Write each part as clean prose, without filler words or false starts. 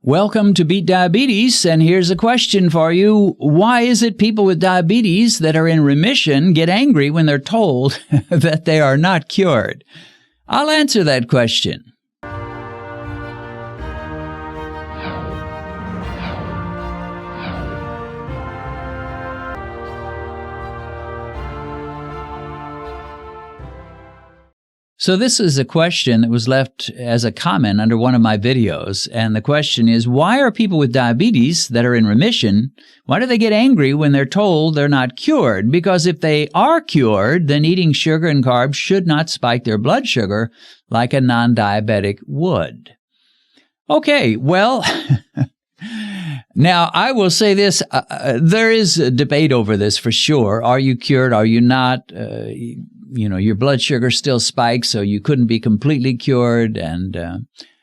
Welcome to Beat Diabetes, and here's a question for you. Why is it people with diabetes that are in remission get angry when they're told that they are not cured? I'll answer that question. So this is a question that was left as a comment under one of my videos, and the question is, why are people with diabetes that are in remission, why do they get angry when they're told they're not cured? Because if they are cured, then eating sugar and carbs should not spike their blood sugar like a non-diabetic would. Okay, well, now I will say this, there is a debate over this for sure. Are you cured? Are you not? Your blood sugar still spikes, so you couldn't be completely cured. And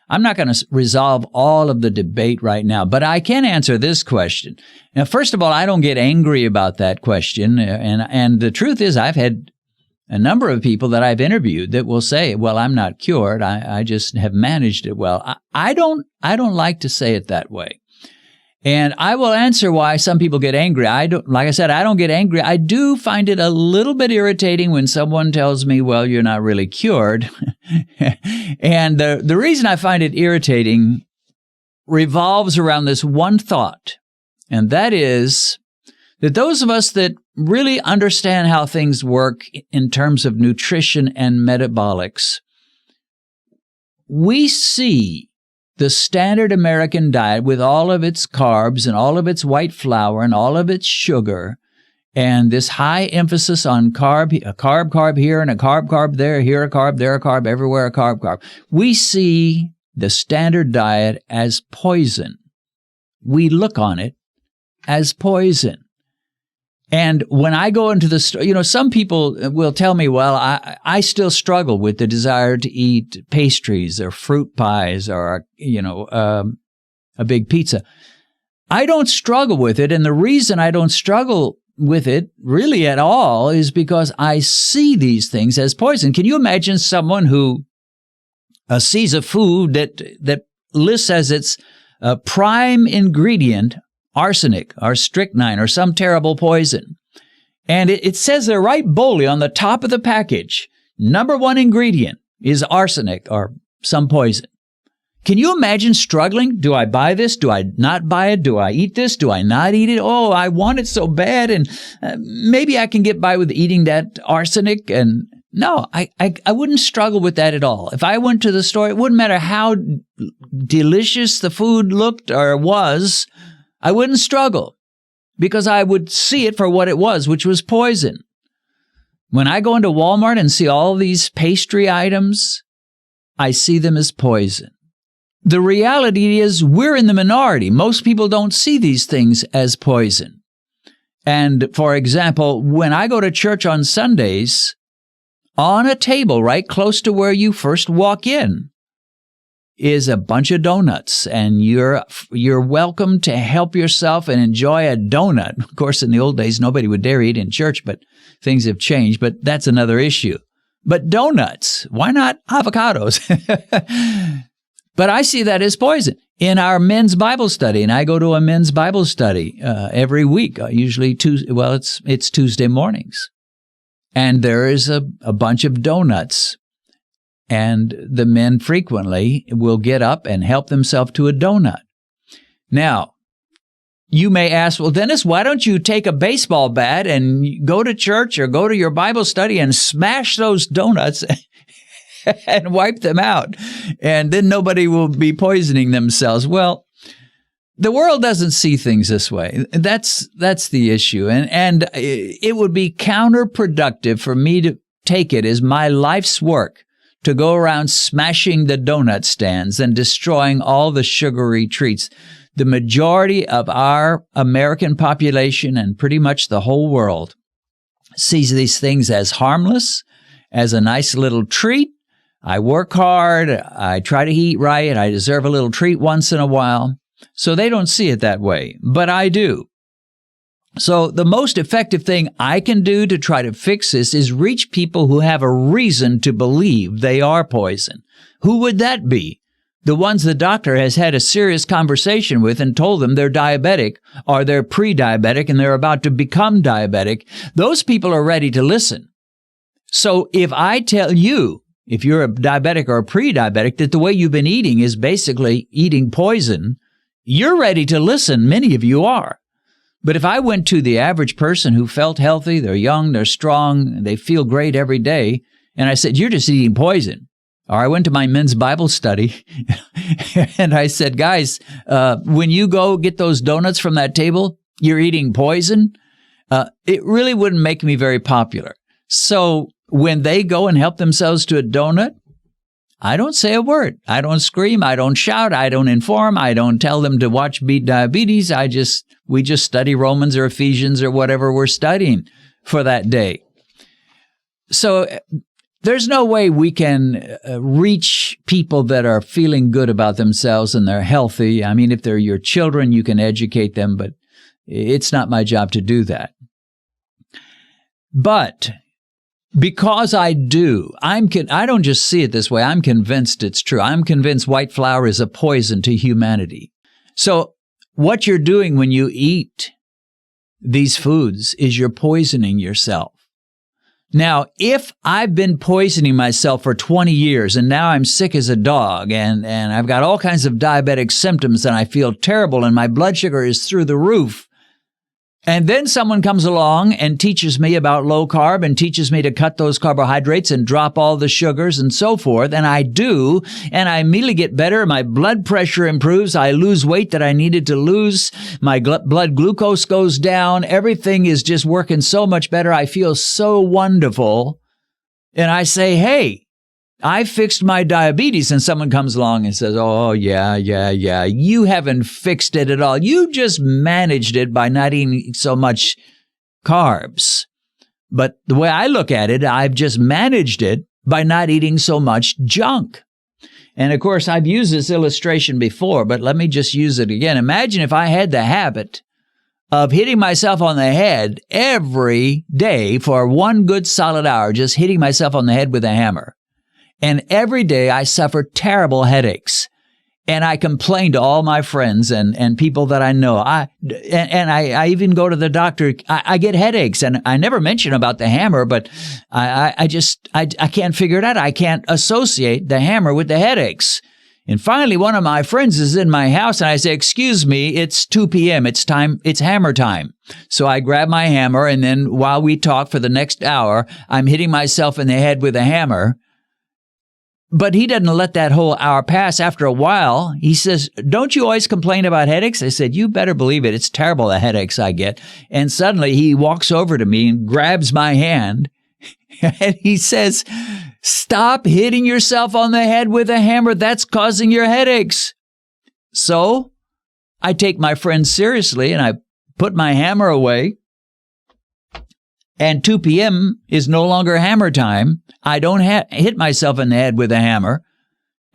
I'm not going to resolve all of the debate right now, but I can answer this question. Now, first of all, I don't get angry about that question. And the truth is, I've had a number of people that I've interviewed that will say, well, I'm not cured. I just have managed it well. I don't like to say it that way. And I will answer why some people get angry. Like I said, I don't get angry. I do find it a little bit irritating when someone tells me, well, you're not really cured. And the reason I find it irritating revolves around this one thought, and that is that those of us that really understand how things work in terms of nutrition and metabolics, we see the standard American diet with all of its carbs and all of its white flour and all of its sugar and this high emphasis on a carb here and a carb there, here a carb, there a carb, everywhere a carb. We see the standard diet as poison. We look on it as poison. And when I go into the store, some people will tell me, well, I still struggle with the desire to eat pastries or fruit pies or, a big pizza. I don't struggle with it. And the reason I don't struggle with it really at all is because I see these things as poison. Can you imagine someone who sees a food that lists as its prime ingredient arsenic or strychnine or some terrible poison? And it says there right boldly on the top of the package, number one ingredient is arsenic or some poison. Can you imagine struggling? Do I buy this? Do I not buy it? Do I eat this? Do I not eat it? Oh, I want it so bad, and maybe I can get by with eating that arsenic. And no, I wouldn't struggle with that at all. If I went to the store, it wouldn't matter how delicious the food looked or was, I wouldn't struggle because I would see it for what it was, which was poison. When I go into Walmart and see all these pastry items, I see them as poison. The reality is we're in the minority. Most people don't see these things as poison. And for example, when I go to church on Sundays, on a table right close to where you first walk in is a bunch of donuts, and you're welcome to help yourself and enjoy a donut. Of course, in the old days, nobody would dare eat in church, but things have changed, but that's another issue. But donuts, why not avocados? But I see that as poison. In our men's Bible study, and I go to a men's Bible study every week, usually it's Tuesday mornings. And there is a bunch of donuts. And the men frequently will get up and help themselves to a donut. Now, you may ask, well, Dennis, why don't you take a baseball bat and go to church or go to your Bible study and smash those donuts and wipe them out? And then nobody will be poisoning themselves. Well, the world doesn't see things this way. That's the issue. And it would be counterproductive for me to take it as my life's work to go around smashing the donut stands and destroying all the sugary treats. The majority of our American population and pretty much the whole world sees these things as harmless, as a nice little treat. I work hard. I try to eat right. I deserve a little treat once in a while. So they don't see it that way, but I do. So the most effective thing I can do to try to fix this is reach people who have a reason to believe they are poison. Who would that be? the ones the doctor has had a serious conversation with and told them they're diabetic or they're pre-diabetic and they're about to become diabetic, those people are ready to listen. So if I tell you, if you're a diabetic or a pre-diabetic, that the way you've been eating is basically eating poison, you're ready to listen. Many of you are. But if I went to the average person who felt healthy, they're young, they're strong, they feel great every day, and I said, you're just eating poison. Or I went to my men's Bible study and I said, guys, when you go get those donuts from that table, you're eating poison. It really wouldn't make me very popular. So when they go and help themselves to a donut, I don't say a word. I don't scream. I don't shout. I don't inform. I don't tell them to watch Beat Diabetes. We just study Romans or Ephesians or whatever we're studying for that day. So there's no way we can reach people that are feeling good about themselves and they're healthy. I mean, if they're your children, you can educate them, but it's not my job to do that. But because I do, I don't just see it this way. I'm convinced it's true. I'm convinced white flour is a poison to humanity. So what you're doing when you eat these foods is you're poisoning yourself. Now, if I've been poisoning myself for 20 years and now I'm sick as a dog and I've got all kinds of diabetic symptoms and I feel terrible and my blood sugar is through the roof, and then someone comes along and teaches me about low carb and teaches me to cut those carbohydrates and drop all the sugars and so forth, and I do, and I immediately get better, my blood pressure improves, I lose weight that I needed to lose, my blood glucose goes down, everything is just working so much better, I feel so wonderful, and I say, hey, I fixed my diabetes, and someone comes along and says, oh, yeah, you haven't fixed it at all. You just managed it by not eating so much carbs. But the way I look at it, I've just managed it by not eating so much junk. And of course, I've used this illustration before, but let me just use it again. Imagine if I had the habit of hitting myself on the head every day for one good solid hour, just hitting myself on the head with a hammer. And every day I suffer terrible headaches. And I complain to all my friends and people that I know. I even go to the doctor. I get headaches. And I never mention about the hammer, but I can't figure it out. I can't associate the hammer with the headaches. And finally, one of my friends is in my house and I say, excuse me, it's 2 p.m. It's hammer time. So I grab my hammer and then while we talk for the next hour, I'm hitting myself in the head with a hammer. But he doesn't let that whole hour pass. After a while, he says, don't you always complain about headaches? I said, you better believe it. It's terrible, the headaches I get. And suddenly he walks over to me and grabs my hand and he says, stop hitting yourself on the head with a hammer. That's causing your headaches. So I take my friend seriously and I put my hammer away. And 2 p.m. is no longer hammer time. I don't hit myself in the head with a hammer.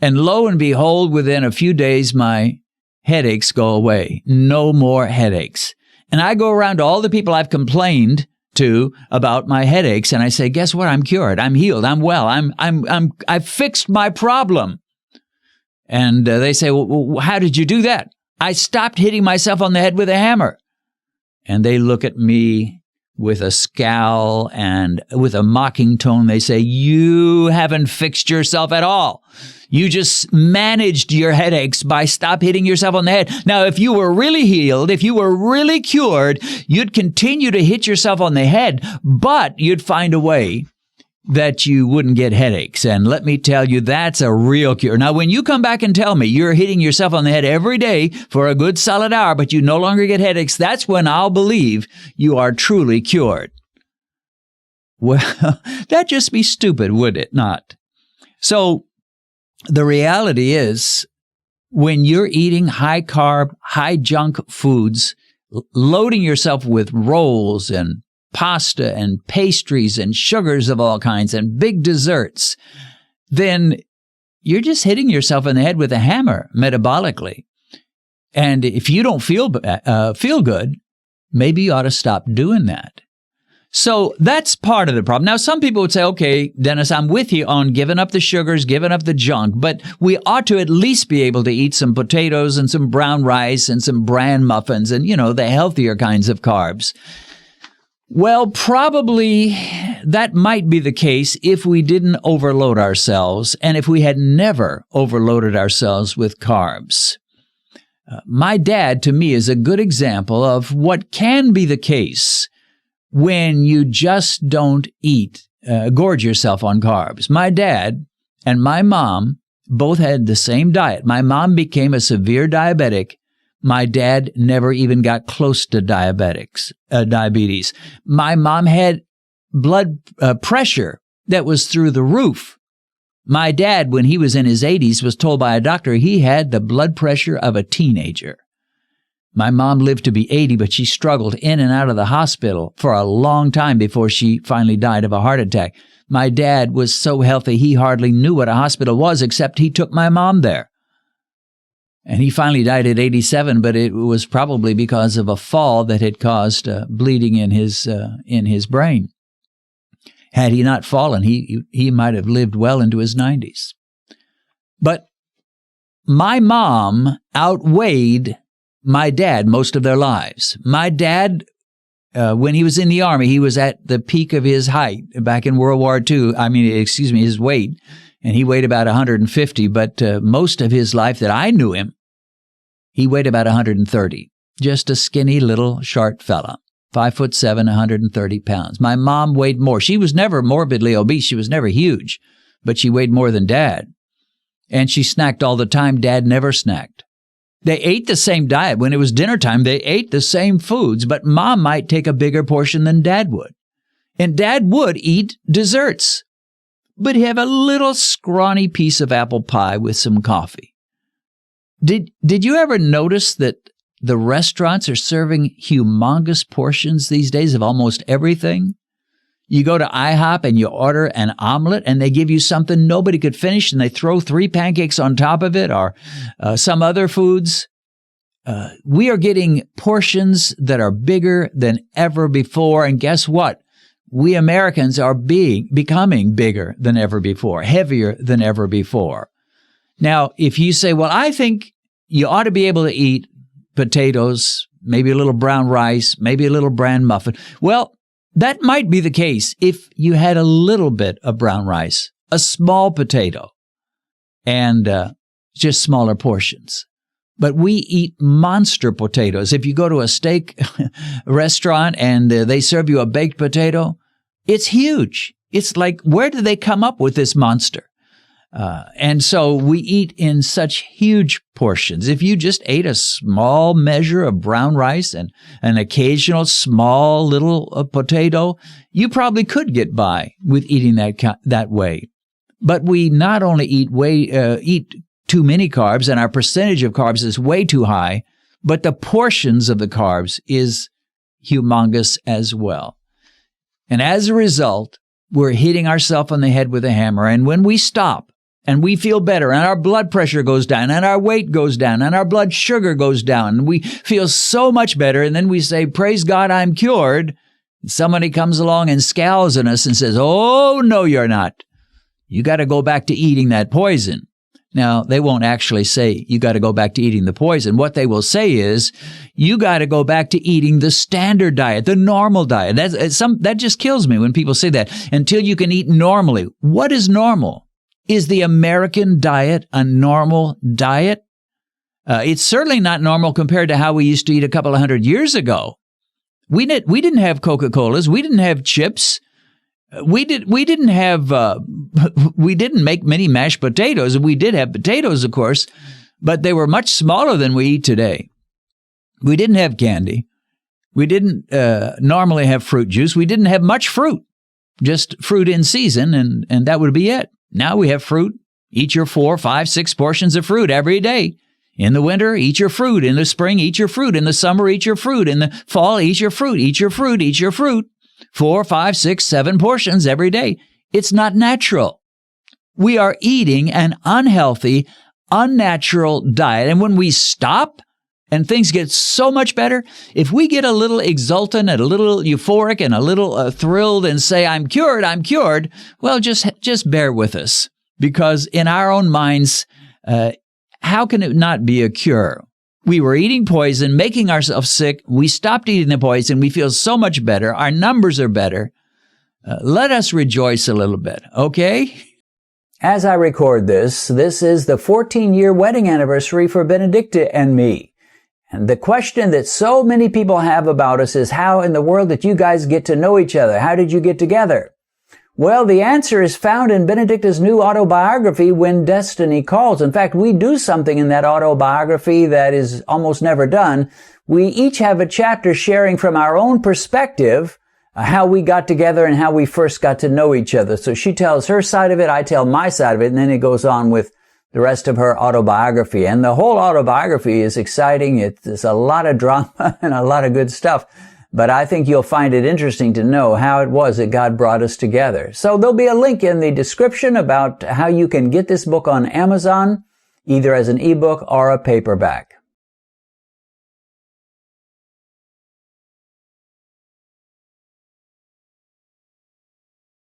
And lo and behold, within a few days, my headaches go away. No more headaches. And I go around to all the people I've complained to about my headaches, and I say, guess what? I'm cured. I'm healed. I'm well. I've fixed my problem. And they say, well, how did you do that? I stopped hitting myself on the head with a hammer. And they look at me with a scowl and with a mocking tone. They say, you haven't fixed yourself at all. You just managed your headaches by stop hitting yourself on the head. Now, if you were really healed, if you were really cured, you'd continue to hit yourself on the head, but you'd find a way that you wouldn't get headaches. And let me tell you, that's a real cure. Now, when you come back and tell me you're hitting yourself on the head every day for a good solid hour, but you no longer get headaches, that's when I'll believe you are truly cured. Well, that'd just be stupid, would it not? So the reality is, when you're eating high carb, high junk foods, loading yourself with rolls and pasta and pastries and sugars of all kinds and big desserts, then you're just hitting yourself in the head with a hammer metabolically. And if you don't feel good, maybe you ought to stop doing that. So that's part of the problem. Now, some people would say, okay, Dennis, I'm with you on giving up the sugars, giving up the junk, but we ought to at least be able to eat some potatoes and some brown rice and some bran muffins and, the healthier kinds of carbs. Well, probably that might be the case if we didn't overload ourselves and if we had never overloaded ourselves with carbs. My dad, to me, is a good example of what can be the case when you just don't gorge yourself on carbs. My dad and my mom both had the same diet. My mom became a severe diabetic. My dad never even got close to diabetes. My mom had blood pressure that was through the roof. My dad, when he was in his 80s, was told by a doctor he had the blood pressure of a teenager. My mom lived to be 80, but she struggled in and out of the hospital for a long time before she finally died of a heart attack. My dad was so healthy, he hardly knew what a hospital was, except he took my mom there. And he finally died at 87, but it was probably because of a fall that had caused bleeding in his brain. Had he not fallen, he might have lived well into his 90s. But my mom outweighed my dad most of their lives. My dad, when he was in the Army, he was at the peak of his height back in World War II. His weight. And he weighed about 150. But most of his life that I knew him, he weighed about 130. Just a skinny little short fella. 5'7", 130 pounds. My mom weighed more. She was never morbidly obese. She was never huge. But she weighed more than Dad. And she snacked all the time. Dad never snacked. They ate the same diet. When it was dinner time, they ate the same foods, but Mom might take a bigger portion than Dad would. And Dad would eat desserts, but have a little scrawny piece of apple pie with some coffee. Did you ever notice that the restaurants are serving humongous portions these days of almost everything? You go to IHOP and you order an omelet and they give you something nobody could finish and they throw 3 pancakes on top of it or some other foods. We are getting portions that are bigger than ever before. And guess what? We Americans are becoming bigger than ever before, heavier than ever before. Now, if you say, well, I think you ought to be able to eat potatoes, maybe a little brown rice, maybe a little bran muffin. Well, that might be the case if you had a little bit of brown rice, a small potato, and just smaller portions. But we eat monster potatoes. If you go to a steak restaurant and they serve you a baked potato, it's huge. It's like, where did they come up with this monster? And so we eat in such huge portions. If you just ate a small measure of brown rice and an occasional small little potato, you probably could get by with eating that way. But we not only eat too many carbs, and our percentage of carbs is way too high, but the portions of the carbs is humongous as well. And as a result, we're hitting ourselves on the head with a hammer. And when we stop, and we feel better, and our blood pressure goes down, and our weight goes down, and our blood sugar goes down, and we feel so much better, and then we say, praise God, I'm cured. Somebody comes along and scowls at us and says, oh, no, you're not. You got to go back to eating that poison. Now, they won't actually say you got to go back to eating the poison. What they will say is you got to go back to eating the standard diet, the normal diet. That just kills me when people say that. Until you can eat normally. What is normal? Is the American diet a normal diet? It's certainly not normal compared to how we used to eat a couple of 100 years ago. We didn't have Coca-Colas. We didn't have chips. We didn't make many mashed potatoes. We did have potatoes, of course, but they were much smaller than we eat today. We didn't have candy. We didn't normally have fruit juice. We didn't have much fruit, just fruit in season, and that would be it. Now we have fruit. Eat your 4, 5, 6 portions of fruit every day. In the winter, eat your fruit. In the spring, eat your fruit. In the summer, eat your fruit. In the fall, eat your fruit. Eat your fruit. Eat your fruit. 4, 5, 6, 7 portions every day. It's not natural. We are eating an unhealthy, unnatural diet. And when we stop, and things get so much better. If we get a little exultant and a little euphoric and a little thrilled and say, I'm cured, well, just bear with us. Because in our own minds, how can it not be a cure? We were eating poison, making ourselves sick. We stopped eating the poison. We feel so much better. Our numbers are better. Let us rejoice a little bit, okay? As I record this is the 14-year wedding anniversary for Benedicta and me. And the question that so many people have about us is, how in the world did you guys get to know each other? How did you get together? Well, the answer is found in Benedicta's new autobiography, When Destiny Calls. In fact, we do something in that autobiography that is almost never done. We each have a chapter sharing from our own perspective how we got together and how we first got to know each other. So she tells her side of it, I tell my side of it, and then it goes on with the rest of her autobiography. And the whole autobiography is exciting. It's a lot of drama and a lot of good stuff. But I think you'll find it interesting to know how it was that God brought us together. So there'll be a link in the description about how you can get this book on Amazon, either as an ebook or a paperback.